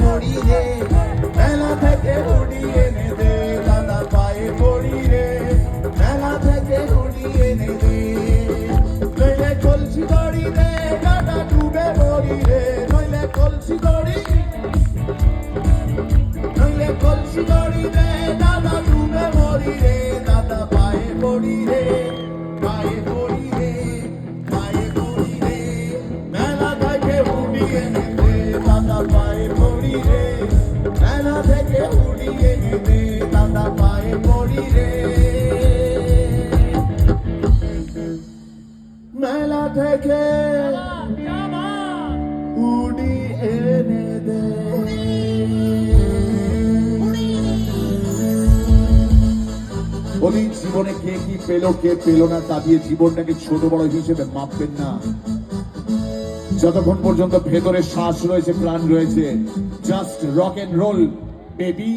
পড়ি রে, মেলা থেকে উড়িয়ে এনে দে, দাদার পায়ে পড়ি রে, মেলা থেকে উড়িয়ে এনে দে। নইলে কলসি দড়ি রে, দাদা ডুবে মরি রে, নইলে কলসি দড়ি, নইলে কলসি দড়ি রে, দাদা ডুবে মরি রে, দাদা পায়ে পড়ি রে, পায়ে পড়ি রে, পায়ে পড়ি রে, মেলা থেকে উড়িয়ে এনে দে, দাদা পায়ে পড়ি রে, মেলা থেকে উড়িয়ে এনে দে, দাদা পায়ে পড়ি রে, মেলা থেকে উড়িয়ে এনে দে। বলি জীবনে কে কি পেল কে পেল না তা দিয়ে জীবনটাকে ছোট বড় হিসেবে মাপবেন না। যতক্ষণ পর্যন্ত ভেতরে শ্বাস রয়েছে, প্রাণ রয়েছে, just rock and roll baby.